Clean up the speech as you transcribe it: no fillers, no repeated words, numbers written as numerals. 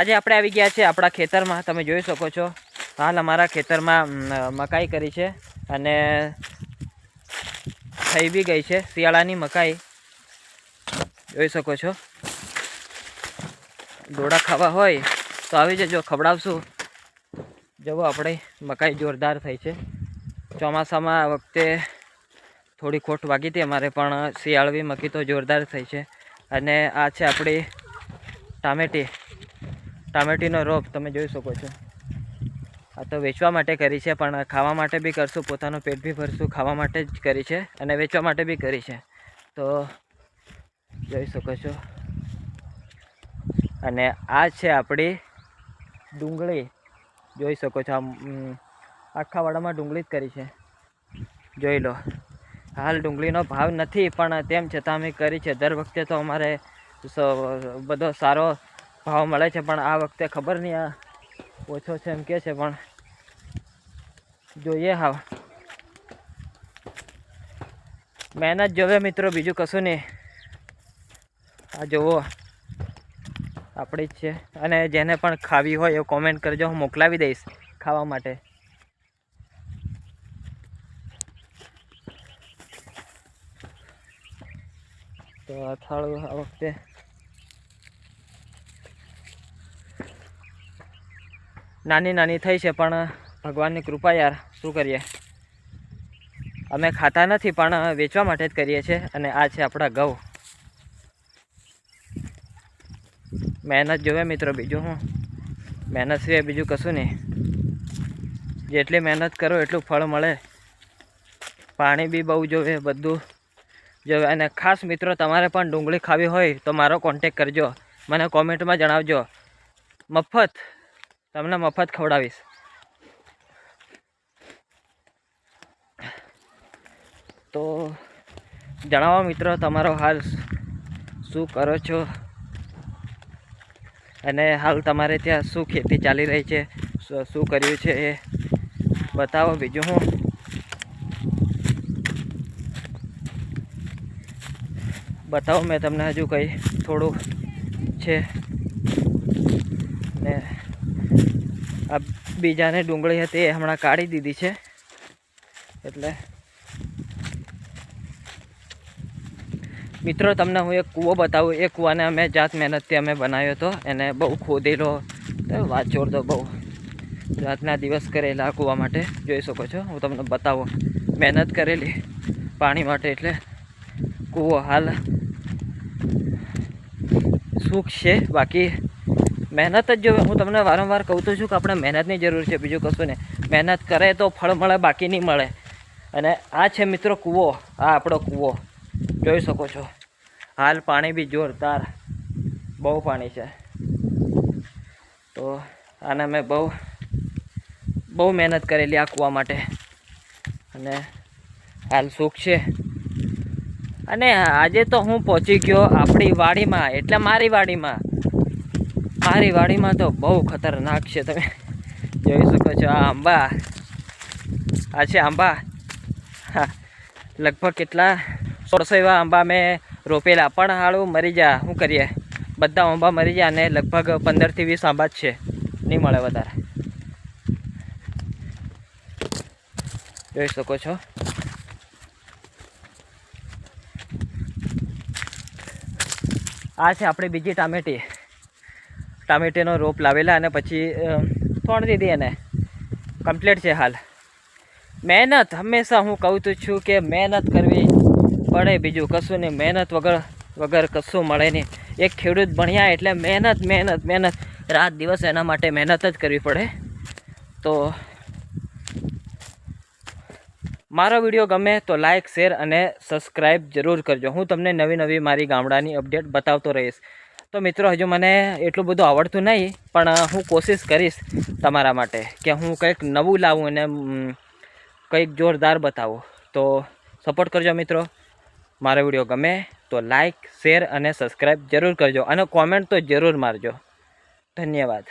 આજે આપણે આવી ગયા છે આપણા ખેતરમાં, તમે જોઈ શકો છો. હાલ અમારા ખેતરમાં મકાઈ કરી છે અને થઈ બી ગઈ છે શિયાળાની મકાઈ, જોઈ શકો છો. ડોડા ખાવા હોય તો આવી જજો, ખવડાવશું. જુઓ આપણે મકાઈ જોરદાર થઈ છે. ચોમાસામાં આ વખતે થોડી ખોટ વાગી હતી અમારે, પણ શિયાળવી મકાઈ તો જોરદાર થઈ છે. અને આ છે આપણી ટામેટીનો રોપ, તમે જોઈ શકો છો. આ તો વેચવા માટે કરી છે, પણ ખાવા માટે બી કરશું, પોતાનું પેટ બી ભરશું. ખાવા માટે જ કરી છે અને વેચવા માટે બી કરી છે, તો જોઈ શકો છો. અને આ છે આપણી ડુંગળી, જોઈ શકો છો. આખા વાડામાં ડુંગળી જ કરી છે, જોઈ લો. હાલ ડુંગળીનો ભાવ નથી, પણ તેમ છતાં અમે કરી છે. દર વખતે તો અમારે બધો સારો ભાવ મળે છે, પણ આ વખતે ખબર નહીં, આ ઓછો છે એમ કે છે, પણ જોઈએ. હા, મહેનત જોવે મિત્રો, બીજું કશું નહીં. આ જુઓ આપણી જ છે. અને જેને પણ ખાવી હોય એ કોમેન્ટ કરજો, હું મોકલાવી દઈશ ખાવા માટે. તો અથાળું આ વખતે નાની નાની થઈ છે, પણ ભગવાનની કૃપા યાર, શું કરીએ. અમે ખાતા નથી, પણ વેચવા માટે જ કરીએ છીએ. અને આ છે આપણા ઘઉં. મહેનત જોવે મિત્રો, બીજું હું. મહેનત સિવાય બીજું કશું નહીં. જેટલી મહેનત કરો એટલું ફળ મળે. પાણી બી બહુ જોવે, બધું જોવે. અને ખાસ મિત્રો, તમારે પણ ડુંગળી ખાવી હોય તો મારો કોન્ટેક કરજો, મને કોમેન્ટમાં જણાવજો. મફત, તમને મફત ખવડાવીશ. તો જણાવો મિત્રો, તમારો હાલ શું કરો છો, અને હાલ તમારે ત્યાં શું ખેતી ચાલી રહી છે, શું કર્યું છે એ બતાવો. બીજું હું બતાવો, મેં તમને હજુ કંઈ થોડું છે. ને આ બીજાને ડુંગળી હતી એ હમણાં કાઢી દીધી છે. એટલે મિત્રો, તમને હું એક કૂવો બતાવું. એ કૂવાને અમે જાત મહેનતથી અમે બનાવ્યો હતો. એને બહુ ખોદેલો, વાત છોડ દો, બહુ રાતના દિવસ કરેલા કૂવા માટે, જોઈ શકો છો. હું તમને બતાવું, મહેનત કરેલી પાણી માટે. એટલે કૂવો હાલ સુખ છે, બાકી મહેનત જ જોવે. હું તમને વારંવાર કહું તો છું કે આપણે મહેનતની જરૂર છે, બીજું કશું નહીં. મહેનત કરે તો ફળ મળે, બાકી નહીં મળે. અને આ છે મિત્રો કૂવો, આ આપણો કૂવો, જોઈ શકો છો. હાલ પાણી બી જોરદાર, બહુ પાણી છે. તો આને મેં બહુ મહેનત કરેલી આ કૂવા માટે, અને હાલ સુખ છે. અને આજે તો હું પહોંચી ગયો આપણી વાડીમાં, એટલે મારી વાડીમાં તો બહુ ખતરનાક છે. તમે જોઈ શકો છો. આ આંબા, આ છે આંબા. લગભગ કેટલા 100 એવા આંબા મેં રોપેલા, પણ હાળું મરી જા, શું કરીએ. બધા આંબા મરી જાય, અને લગભગ 15 થી 20 આંબા જ છે, નહીં મળે વધારે. જોઈ શકો છો. આ છે આપણી બીજી ટામેટીનો રોપ લાવેલા, અને પછી થોડી દીધી, એને કમ્પ્લીટ છે હાલ. મહેનત હંમેશા હું કહું તો છું કે મહેનત કરવી પડે, બીજું કશું નહીં. મહેનત વગર કશું મળે નહીં. એક ખેડૂત ભણ્યા એટલે મહેનત, રાત દિવસ એના માટે મહેનત જ કરવી પડે. તો મારો વિડીયો ગમે તો લાઇક, શેર અને સબસ્ક્રાઈબ જરૂર કરજો. હું તમને નવી મારી ગામડાની અપડેટ બતાવતો રહીશ. તો મિત્રો, હજુ મને એટલું બધું આવડતું નહીં, પણ હું કોશિશ કરીશ તમારા માટે કે હું કંઈક નવું લાવું અને કંઈક જોરદાર બતાવું. તો સપોર્ટ કરજો મિત્રો. મારો વિડીયો ગમે તો લાઇક, શેર અને સબસ્ક્રાઈબ જરૂર કરજો, અને કોમેન્ટ તો જરૂર મારજો. ધન્યવાદ.